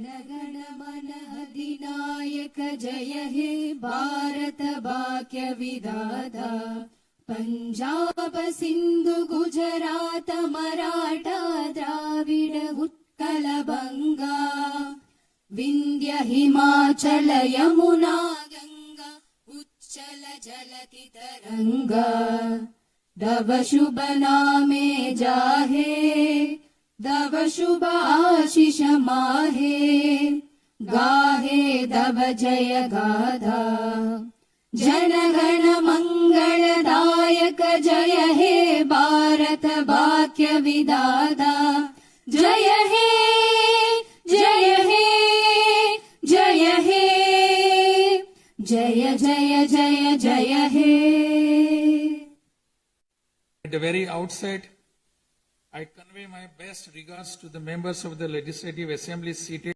जनगण मन अधिनायक जय हे भारत भाग्य विधाता पंजाब सिंधु गुजरात मराठा द्राविड उत्कल बंगा विंध्य हिमाचल यमुना गंगा उच्चल जलति तरंगा दव शुभ नामे जाहे दव शुभ आशीष माहे गाहे दव जय गाधा जनगण मंगलदायक जय हे भारत भाग्य विधाता जय हे जय हे जय हे जय जय जय जय हे. At the very outset, I convey my best regards to the members of the Legislative Assembly seated